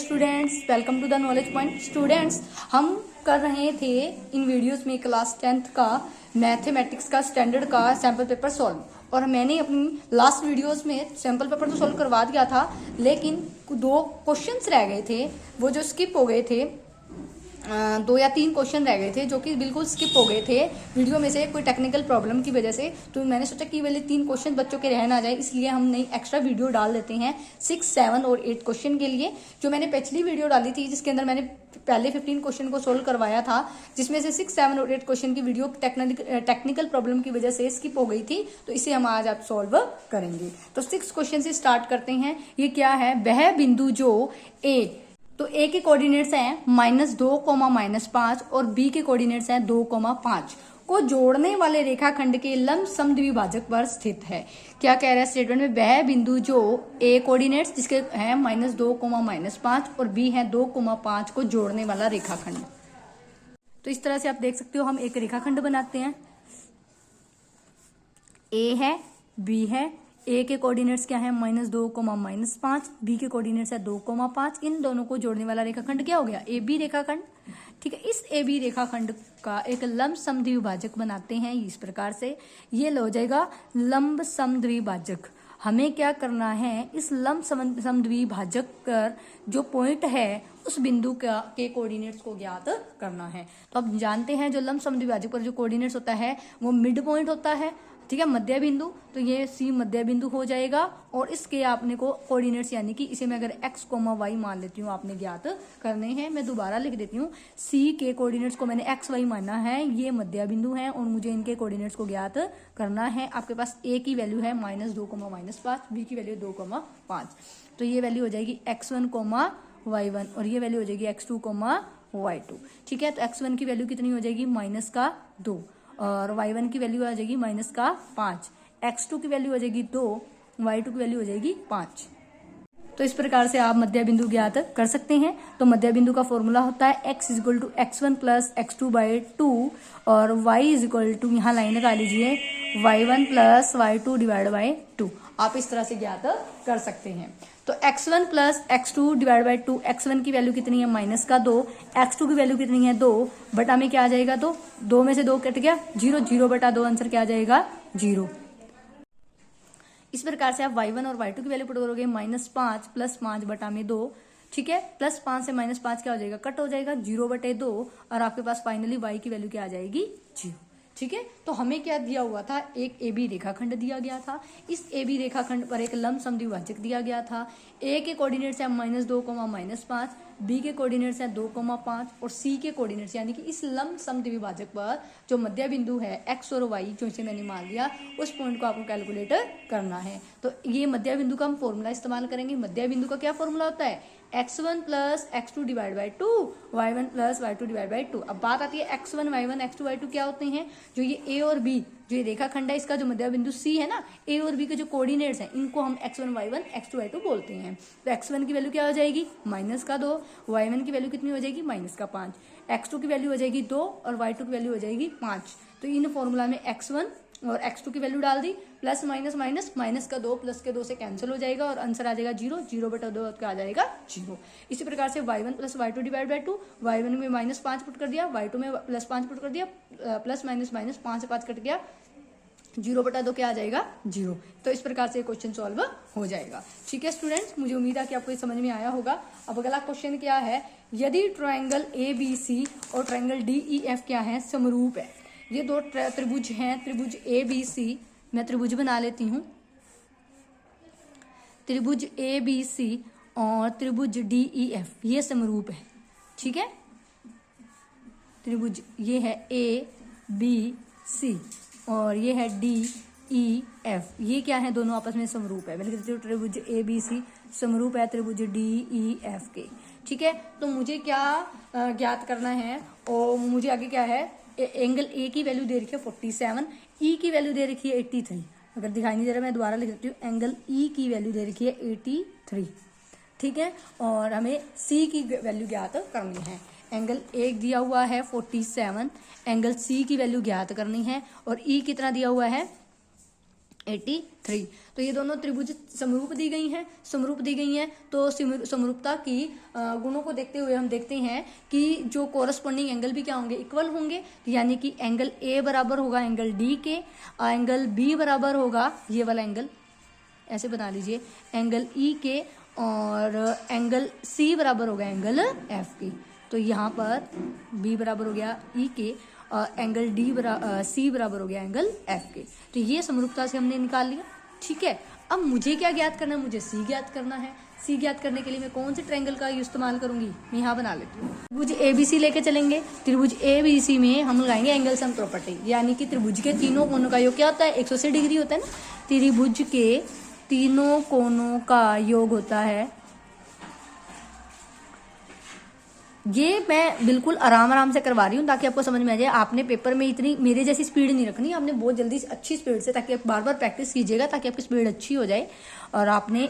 Students, welcome to the knowledge point. Students, हम कर रहे थे इन वीडियोस में क्लास 10th का मैथमेटिक्स का स्टैंडर्ड का सैम्पल पेपर सॉल्व, और मैंने अपनी लास्ट वीडियोस में सैम्पल पेपर तो सॉल्व करवा दिया था, लेकिन 2 क्वेश्चंस रह गए थे वो जो स्किप हो गए थे। 2 या 3 क्वेश्चन रह गए थे जो कि बिल्कुल स्किप हो गए थे वीडियो में से कोई टेक्निकल प्रॉब्लम की वजह से। तो मैंने सोचा कि वाले 3 क्वेश्चन बच्चों के रह ना जाए, इसलिए हम नई एक्स्ट्रा वीडियो डाल देते हैं 6, 7 और 8 क्वेश्चन के लिए। जो मैंने पिछली वीडियो डाली थी जिसके अंदर मैंने पहले 15 क्वेश्चन को सोल्व करवाया था, जिसमें से 6, 7 और 8 क्वेश्चन की वीडियो टेक्निकल प्रॉब्लम की वजह से स्किप हो गई थी, तो इसे हम आज आप सॉल्व करेंगे। तो 6 क्वेश्चन से स्टार्ट करते हैं। ये क्या है? वह बिंदु जो ए, तो ए के कोऑर्डिनेट्स हैं -2, -5 और बी के कोऑर्डिनेट्स हैं 2, 5 को जोड़ने वाले रेखाखंड के लंब समद्विभाजक पर स्थित है। क्या कह रहा है स्टेटमेंट में? वह बिंदु जो ए कोऑर्डिनेट्स जिसके हैं -2, -5 और बी है 2, 5 को जोड़ने वाला रेखाखंड। तो इस तरह से आप देख सकते हो, हम एक रेखाखंड बनाते हैं। ए है, बी है। ए के कोऑर्डिनेट्स क्या है? -2, -5। बी के कोऑर्डिनेट्स है 2, 5। इन दोनों को जोड़ने वाला रेखाखंड क्या हो गया? ए बी रेखाखंड। ठीक है, इस ए बी रेखाखंड का एक लंब समद्विभाजक बनाते हैं इस प्रकार से। ये हो जाएगा लंब समद्विभाजक। हमें क्या करना है? इस लंब समद्विभाजक पर जो पॉइंट है उस बिंदु के कोऑर्डिनेट्स को ज्ञात करना है। तो अब जानते हैं जो लंब समद्विभाजक पर जो कोऑर्डिनेट्स होता है वो मिड पॉइंट होता है। ठीक है, मध्य बिंदु। तो ये सी मध्य बिंदु हो जाएगा, और इसके आपने को कोऑर्डिनेट्स यानी कि इसे मैं अगर x, y मान लेती हूँ, आपने ज्ञात करने हैं। मैं दोबारा लिख देती हूँ, सी के कोऑर्डिनेट्स को मैंने x, y माना है, ये मध्य बिंदु है और मुझे इनके कोऑर्डिनेट्स को ज्ञात करना है। आपके पास a की वैल्यू है -2, -5, b की वैल्यू 2, 5। तो ये वैल्यू हो जाएगी x1, y1 और ये वैल्यू हो जाएगी x2, y2। ठीक है, तो x1 की वैल्यू कितनी हो जाएगी? -2 और y1 की वैल्यू आ जाएगी -5, x2 की वैल्यू हो जाएगी 2, y2 की वैल्यू हो जाएगी 5। तो इस प्रकार से आप मध्य बिंदु ज्ञात कर सकते हैं। तो मध्य बिंदु का फॉर्मूला होता है x = x1 + x2/2 और y = यहाँ लाइन लगा लीजिए y1 + y2/2। आप इस तरह से ज्ञात कर सकते हैं। तो x1 + x2/2, x1 की वैल्यू कितनी है? -2। x2 की वैल्यू कितनी है? 2 बटा में क्या आ जाएगा? 2 में से 2 कट गया, 0, 0/2 आंसर क्या आ जाएगा? 0। इस प्रकार से आप y1 और y2 की वैल्यू पुट करोगे, -5 + 5 बटा में 2। ठीक है, +5 से -5 क्या हो जाएगा? कट हो जाएगा, 0/2 और आपके पास फाइनली y की वैल्यू क्या आ जाएगी? 0। ठीक है, तो हमें क्या दिया हुआ था? एक ए बी रेखाखंड दिया गया था। इस ए बी रेखाखंड पर एक लंब समद्विभाजक दिया गया था। ए के कोऑर्डिनेट्स है -2, -5, बी के कोऑर्डिनेट्स है 2, 5 और सी के कोऑर्डिनेट्स यानी कि इस लंब समद्विभाजक पर जो मध्य बिंदु है x और y, जो इसे मैंने मान लिया, उस पॉइंट को आपको कैलकुलेट करना है। तो ये मध्य बिंदु का हम फॉर्मूला इस्तेमाल करेंगे। मध्य बिंदु का क्या फॉर्मूला होता है? x1 + x2/2, y1 + y2/2। अब बात आती है x1, y1, x2, y2 क्या होते हैं? जो ये a और b, जो ये रेखाखंड है, इसका जो मध्य बिंदु c है ना, a और b के जो कोऑर्डिनेट्स हैं, इनको हम x1, y1, x2, y2 बोलते हैं। तो x1 की वैल्यू क्या हो जाएगी? -2, y1 की वैल्यू कितनी हो जाएगी? -5, x2 की वैल्यू हो जाएगी 2 और y2 की वैल्यू हो जाएगी 5। तो इन फॉर्मूला में x1 और x2 की वैल्यू डाल दी, प्लस माइनस माइनस, -2 +2 से कैंसिल हो जाएगा और आंसर आ जाएगा 0, 0/2 का आ जाएगा 0। इसी प्रकार से y1 + y2/2, y1 में -5 पुट कर दिया, y2 में +5 पुट कर दिया, प्लस माइनस माइनस 5 से 5 कट गया, 0/2 क्या आ जाएगा? 0। तो इस प्रकार से क्वेश्चन सॉल्व हो जाएगा। ठीक है स्टूडेंट्स, मुझे उम्मीद है कि आपको ये समझ में आया होगा। अब अगला क्वेश्चन क्या है? यदि ट्रायंगल ABC और ट्रायंगल DEF क्या है? समरूप है। ये 2 त्रिभुज हैं, त्रिभुज ABC। मैं त्रिभुज बना लेती हूँ। त्रिभुज ABC और त्रिभुज DEF ये समरूप है। ठीक है, त्रिभुज ये है ABC और ये है DEF, ये क्या है? दोनों आपस में समरूप है। मैं लिख देती हूँ त्रिभुज ABC समरूप है त्रिभुज DEF के। ठीक है, तो मुझे क्या ज्ञात करना है? और मुझे आगे क्या है? एंगल ए की वैल्यू दे रखी है 47, ई की वैल्यू दे रखी है 83। अगर दिखाई नहीं दे रहा मैं दोबारा लिख देती हूँ, एंगल ई की वैल्यू दे रखी है 83। ठीक है, और हमें सी की वैल्यू ज्ञात करनी है। एंगल ए दिया हुआ है 47, एंगल सी की वैल्यू ज्ञात करनी है, और ई कितना दिया हुआ है? 83। तो ये दोनों त्रिभुज समरूप दी गई हैं, समरूप दी गई हैं। तो समरूपता की गुणों को देखते हुए हम देखते हैं कि जो कोरस्पॉन्डिंग एंगल भी क्या होंगे, इक्वल होंगे। यानी कि एंगल ए बराबर होगा एंगल डी के, एंगल बी बराबर होगा ये वाला एंगल, ऐसे बना लीजिए, एंगल ई के, और एंगल सी बराबर होगा एंगल एफ के। तो यहाँ पर बी बराबर हो गया ई के, एंगल सी बराबर हो गया एंगल एफ के। तो ये समरूपता से हमने निकाल लिया। ठीक है, अब मुझे क्या ज्ञात करना है, मुझे सी ज्ञात करना है। सी ज्ञात करने के लिए मैं कौन से ट्रायंगल का इस्तेमाल करूंगी, मैं यहाँ बना लेती हूँ। त्रिभुज एबीसी लेके चलेंगे। त्रिभुज एबीसी में हम लगाएंगे एंगल सम प्रॉपर्टी, यानी कि त्रिभुज के तीनों कोनों का योग क्या होता है, 180 डिग्री होता है ना। त्रिभुज के तीनों कोनों का योग होता है, ये मैं बिल्कुल आराम से करवा रही हूँ ताकि आपको समझ में आ जाए। आपने पेपर में इतनी मेरे जैसी स्पीड नहीं रखनी, आपने बहुत जल्दी अच्छी स्पीड से, ताकि आप बार बार प्रैक्टिस कीजिएगा ताकि आपकी स्पीड अच्छी हो जाए। और आपने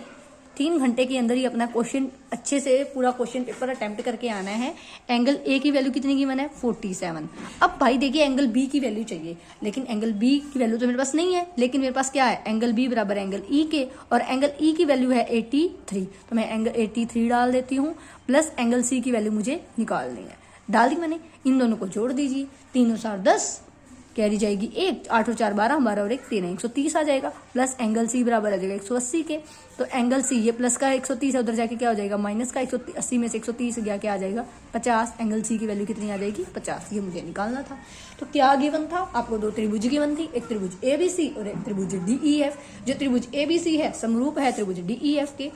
3 घंटे के अंदर ही अपना क्वेश्चन अच्छे से पूरा क्वेश्चन पेपर अटेम्प्ट करके आना है। एंगल ए की वैल्यू कितनी गिवन है, 47। अब भाई देखिए एंगल बी की वैल्यू चाहिए, लेकिन एंगल बी की वैल्यू तो मेरे पास नहीं है, लेकिन मेरे पास क्या है, एंगल बी बराबर एंगल ई के, और एंगल ई की वैल्यू है 83। तो मैं एंगल 83 डाल देती हूँ, प्लस एंगल सी की वैल्यू मुझे निकालनी है। डाल दी मैंने, इन दोनों को जोड़ दीजिए, 3 और 4 10, कैरी जाएगी 1, 8 और 4 12, 12 और 1 13, 130 आ जाएगा। प्लस एंगल सी बराबर आ जाएगा 180 के। तो एंगल सी ये प्लस का 130 है, उधर जाके क्या हो जाएगा माइनस का, 180 में से 130 गया, क्या आ जाएगा 50। एंगल सी की वैल्यू कितनी आ जाएगी 50, ये मुझे निकालना था। तो क्या गिवन था आपको, 2 त्रिभुज गिवन थी, एक त्रिभुज एबीसी और एक त्रिभुज डीईएफ। जो त्रिभुज एबीसी है समरूप है त्रिभुज डीईएफ के।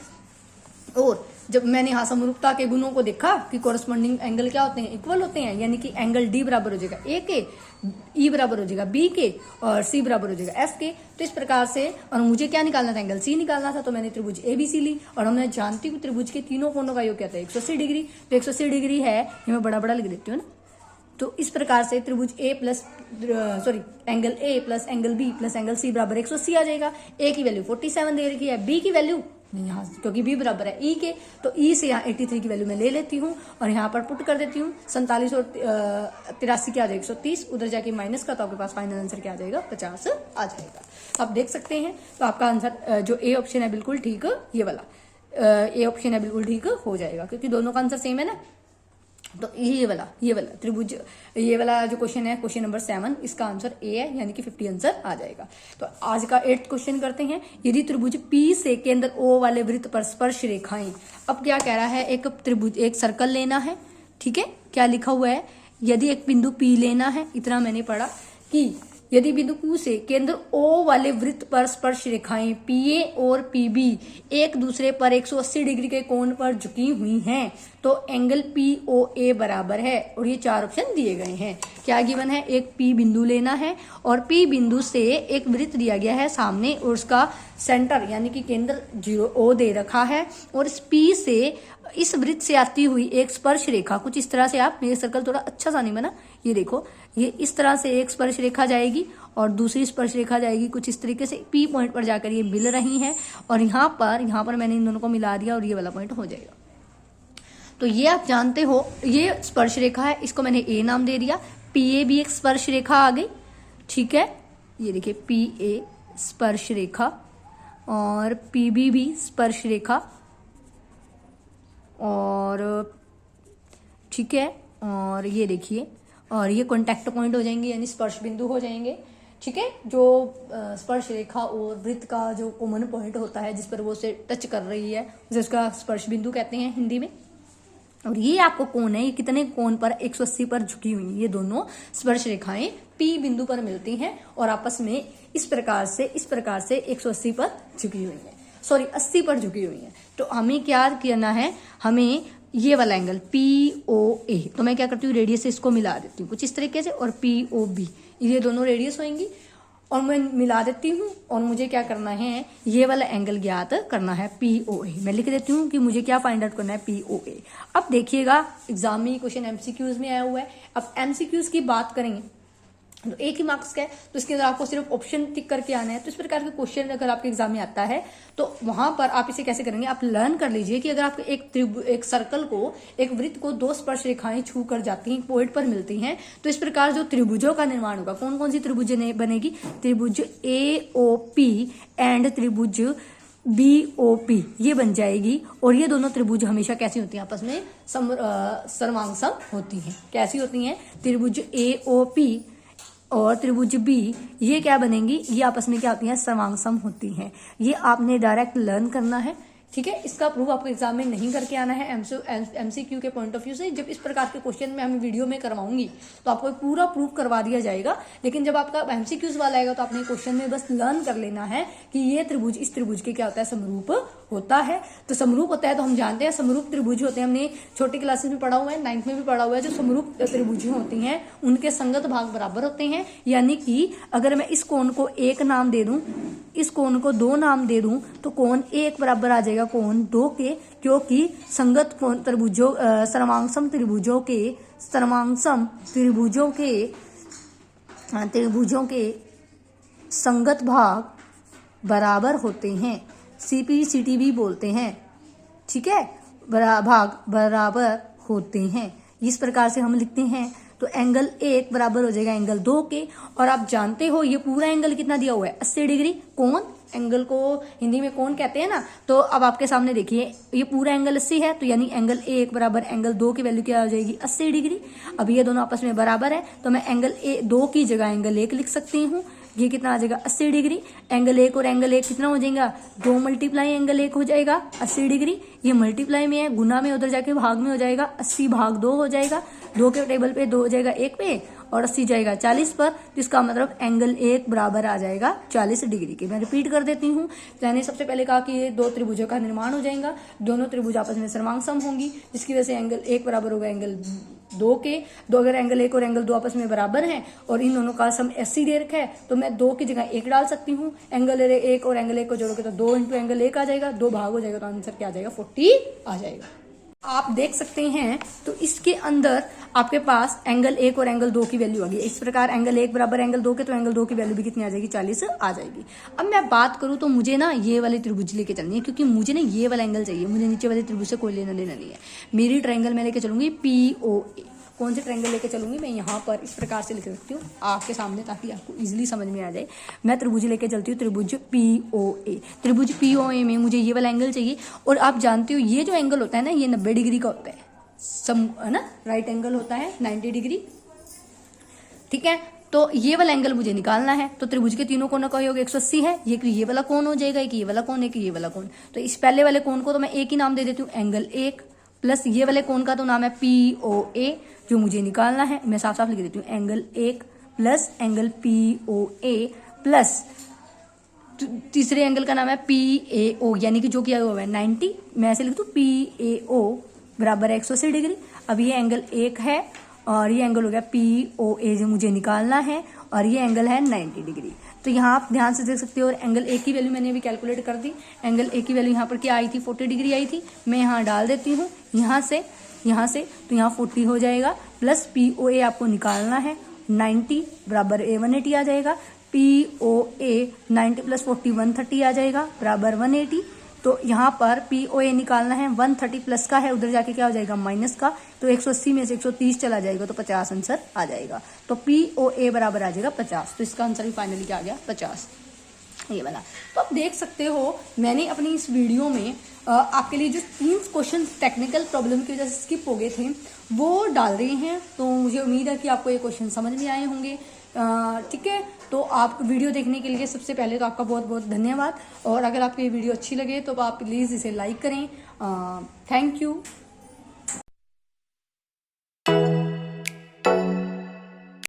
और जब मैंने यहाँ समरूपता के गुणों को देखा कि कोरस्पॉन्डिंग एंगल क्या होते हैं, इक्वल होते हैं, यानी कि एंगल डी बराबर हो जाएगा ए के, ई बराबर हो जाएगा बी के, और सी बराबर हो जाएगा एफ के। तो इस प्रकार से, और मुझे क्या निकालना था, एंगल सी निकालना था। तो मैंने त्रिभुज एबीसी ली, और हमने जानती हूँ त्रिभुज के तीनों कोणों का योग क्या था, 180 डिग्री। तो 180 डिग्री है, ये मैं बड़ा बड़ा लिख देती हूँ ना। तो इस प्रकार से त्रिभुज angle A plus angle B plus angle C बराबर 180 आ जाएगा। ए की वैल्यू 47 दे रखी है, बी की वैल्यू यहाँ, क्योंकि बी बराबर है ई के, तो ई से यहाँ 83 की वैल्यू मैं ले लेती हूँ और यहाँ पर पुट कर देती हूँ। 47 और 83 क्या आ जाएगा 130, उधर जाके माइनस का, तो आपके पास फाइनल आंसर क्या आ जाएगा 50 आ जाएगा। तो आप देख सकते हैं, तो आपका आंसर जो ए ऑप्शन है बिल्कुल ठीक, ये वाला ए ऑप्शन है बिल्कुल ठीक हो जाएगा, क्योंकि दोनों का आंसर सेम है ना। तो ये वाला त्रिभुज, ये वाला जो क्वेश्चन है, क्वेश्चन नंबर 7, इसका आंसर ए है, यानी कि 50 आंसर आ जाएगा। तो आज का 8th क्वेश्चन करते हैं। यदि त्रिभुज पी से केंद्र ओ वाले वृत्त पर स्पर्श रेखाएं, अब क्या कह रहा है, एक त्रिभुज, एक सर्कल लेना है। ठीक है, क्या लिखा हुआ है, यदि एक बिंदु पी लेना है, इतना मैंने पढ़ा कि यदि बिंदु Q से केंद्र O वाले वृत्त पर स्पर्श रेखाएं PA और PB एक दूसरे पर 180 डिग्री के कोण पर झुकी हुई हैं, तो एंगल POA बराबर है। और ये 4 ऑप्शन दिए गए हैं। क्या गिवन है, एक P बिंदु लेना है, और P बिंदु से एक वृत्त दिया गया है सामने, और उसका सेंटर यानी कि केंद्र 0 दे रखा है, और इस P से इस वृत्त से आती हुई एक स्पर्श रेखा कुछ इस तरह से, आप मेरे सर्कल थोड़ा अच्छा सा नहीं बना, ये देखो, ये इस तरह से एक स्पर्श रेखा जाएगी और दूसरी स्पर्श रेखा जाएगी कुछ इस तरीके से, P पॉइंट पर जाकर ये मिल रही हैं, और यहाँ पर मैंने इन दोनों को मिला दिया और ये वाला पॉइंट हो जाएगा। तो ये आप जानते हो, ये स्पर्श रेखा है, इसको मैंने ए नाम दे दिया। PA भी एक स्पर्श रेखा आ गई। ठीक है, ये देखिए PA स्पर्श रेखा, और PB भी स्पर्श रेखा, और ठीक है, और ये देखिए, और ये कॉन्टैक्ट पॉइंट हो जाएंगे, यानी स्पर्श बिंदु हो जाएंगे। ठीक है, जो स्पर्श रेखा और वृत्त का जो कॉमन पॉइंट होता है जिस पर वो उसे टच कर रही है, उसे उसका स्पर्श बिंदु कहते हैं हिंदी में। और ये आपको कोण है, ये कितने कोण पर 180 पर झुकी हुई है, ये दोनों स्पर्श रेखाएं P बिंदु पर मिलती हैं और आपस में इस प्रकार से 180 पर झुकी हुई है, 80 पर झुकी हुई है। तो हमें क्या करना है, हमें ये वाला एंगल POA, तो मैं क्या करती हूँ, रेडियस से इसको मिला देती हूँ कुछ इस तरीके से, और POB, ये दोनों रेडियस होंगी, और मैं मिला देती हूँ। और मुझे क्या करना है, ये वाला एंगल ज्ञात करना है POA। मैं लिख देती हूँ कि मुझे क्या फाइंड आउट करना है, POA। अब देखिएगा एग्जाम में क्वेश्चन MCQs में आया हुआ है। अब MCQs की बात करेंगे तो एक ही मार्क्स का है, तो इसके अंदर आपको सिर्फ ऑप्शन टिक करके आना है। तो इस प्रकार के क्वेश्चन अगर आपके एग्जाम में आता है तो वहां पर आप इसे कैसे करेंगे, आप लर्न कर लीजिए कि अगर आपके एक सर्कल को, एक वृत्त को 2 स्पर्श रेखाएं छू कर जाती हैं, पॉइंट पर मिलती हैं, तो इस प्रकार जो त्रिभुजों का निर्माण होगा, कौन कौन सी त्रिभुज बनेगी, त्रिभुज AOP एंड त्रिभुज BOP ये बन जाएगी। और ये दोनों त्रिभुज हमेशा कैसी होती हैं, आपस में सर्वांगसम होती हैं। कैसी होती हैं, त्रिभुज AOP और त्रिभुज B ये क्या बनेंगी, ये आपस में क्या होती हैं, सर्वांगसम होती हैं। ये आपने डायरेक्ट लर्न करना है, ठीक है। इसका प्रूफ आपको एग्जाम में नहीं करके आना है MCQ के पॉइंट ऑफ व्यू से। जब इस प्रकार के क्वेश्चन में हम वीडियो में करवाऊंगी तो आपको पूरा प्रूफ करवा दिया जाएगा, लेकिन जब आपका MCQs वाला आएगा तो आपने क्वेश्चन में बस लर्न कर लेना है कि ये त्रिभुज इस त्रिभुज के क्या होता है, समरूप होता है। तो समरूप होता है तो हम जानते हैं समरूप त्रिभुज होते हैं, हमने छोटी क्लासेस में पढ़ा हुआ है, 9th में भी पढ़ा हुआ है। जो समरूप त्रिभुज होती हैं उनके संगत भाग बराबर होते हैं, यानी कि अगर मैं इस कोण को 1 नाम दे दूं, इस कोण को 2 नाम दे दूं, तो कोण 1 बराबर आ जाएगा कोण 2 के, क्योंकि संगत त्रिभुजों सर्वांगसम त्रिभुजों के संगत भाग बराबर होते हैं। CPCT भी बोलते हैं, ठीक है, भाग बराबर होते हैं। इस प्रकार से हम लिखते हैं। तो एंगल 1 बराबर हो जाएगा एंगल 2 के। और आप जानते हो ये पूरा एंगल कितना दिया हुआ है, 80 डिग्री। कोण, एंगल को हिंदी में कोण कहते हैं ना। तो अब आपके सामने देखिए ये पूरा एंगल 80 है, तो यानी एंगल 1 बराबर एंगल 2 की वैल्यू क्या हो जाएगी, 80 डिग्री। अब ये दोनों आपस में बराबर है, तो मैं एंगल 2 की जगह एंगल 1 लिख सकती हूँ। ये कितना आ जाएगा, 80 डिग्री। एंगल 1 और एंगल 1 कितना हो जाएगा, 2 मल्टीप्लाई एंगल 1 हो जाएगा 80 डिग्री। ये मल्टीप्लाई में है, गुना में उधर जाके भाग में हो जाएगा, 80 भाग 2 हो जाएगा। 2 के टेबल पे 2 हो जाएगा 1 पे, और 80 जाएगा 40 पर। तो इसका मतलब एंगल 1 बराबर आ जाएगा 40 डिग्री के। मैं रिपीट कर देती हूँ। मैंने सबसे पहले कहा कि ये 2 त्रिभुजों का निर्माण हो जाएगा, दोनों त्रिभुज आपस में सर्वांगसम होंगी, जिसकी वजह से एंगल 1 बराबर होगा एंगल 2 के। अगर एंगल 1 और एंगल 2 आपस में बराबर हैं और इन दोनों का सम 80 दे रखा है, तो मैं 2 की जगह 1 डाल सकती हूँ। एंगल 1 और एंगल 1 को जोड़ोगे तो 2 इंटू एंगल 1 आ जाएगा, 2 भाग हो जाएगा, तो आंसर क्या आ जाएगा, 40 आ जाएगा। आप देख सकते हैं तो इसके अंदर आपके पास एंगल 1 और एंगल 2 की वैल्यू आ गई। इस प्रकार एंगल 1 बराबर एंगल 2 के, तो एंगल 2 की वैल्यू भी कितनी आ जाएगी, 40 आ जाएगी। अब मैं बात करूं तो मुझे ना ये वाली त्रिभुज लेके चलनी है, क्योंकि मुझे ना ये वाला एंगल चाहिए, मुझे नीचे वाले त्रिभुज से कोई लेना देना नहीं है। मेरी ट्रायंगल मैं लेके चलूंगी POA। कौन से ट्रायंगल लेके चलूंगी, मैं यहाँ पर इस प्रकार से लिख सकती हूँ आपके सामने, ताकि आपको इजीली समझ में आ जाए। मैं त्रिभुज लेके चलती हूँ, त्रिभुज POA। त्रिभुज POA में मुझे ये वाला एंगल चाहिए। और आप जानते हो ये जो एंगल होता है ना, ये 90 डिग्री का होता है, है ना, राइट एंगल होता है 90 डिग्री, ठीक है। तो ये वाला एंगल मुझे निकालना है। तो त्रिभुज के तीनों कोणों का योग 180 है। ये वाला कोण हो जाएगा, एक ये वाला कोण, एक ये वाला कोण। तो इस पहले वाले कोण को तो मैं एक ही नाम दे देती हूँ, एंगल 1, प्लस ये वाले कोण का तो नाम है POA जो मुझे निकालना है। मैं साफ साफ लिख देती हूँ, angle 1 plus angle POA plus तीसरे एंगल का नाम है PAO, यानी कि जो किया हुआ है 90। मैं ऐसे लिख दूँ PAO बराबर 180 डिग्री। अब ये एंगल 1 है और ये एंगल हो गया POA जो मुझे निकालना है, और ये एंगल है 90 डिग्री। तो यहाँ आप ध्यान से देख सकते हो। और एंगल 1 की वैल्यू मैंने अभी कैलकुलेट कर दी। एंगल 1 की वैल्यू यहाँ पर क्या आई थी, 40 डिग्री आई थी। मैं यहाँ डाल देती हूँ, यहाँ से तो यहाँ 40 हो जाएगा, प्लस POA आपको निकालना है 90 बराबर 180 आ जाएगा। POA 90 प्लस 40 130 आ जाएगा बराबर 180। तो यहाँ पर POA निकालना है, 130 प्लस का है, उधर जाके क्या हो जाएगा माइनस का, तो 180 में से 130 चला जाएगा, तो 50 आंसर आ जाएगा। तो POA बराबर आ जाएगा 50। तो इसका आंसर भी फाइनली क्या आ गया, 50, ये वाला। तो आप देख सकते हो मैंने अपनी इस वीडियो में आपके लिए जो 3 क्वेश्चन टेक्निकल प्रॉब्लम की वजह से स्किप हो गए थे वो डाल रहे हैं। तो मुझे उम्मीद है कि आपको ये क्वेश्चन समझ में आए होंगे, ठीक है। तो आप वीडियो देखने के लिए सबसे पहले तो आपका बहुत बहुत धन्यवाद। और अगर आपको ये वीडियो अच्छी लगे तो आप प्लीज़ इसे लाइक करें। Thank you.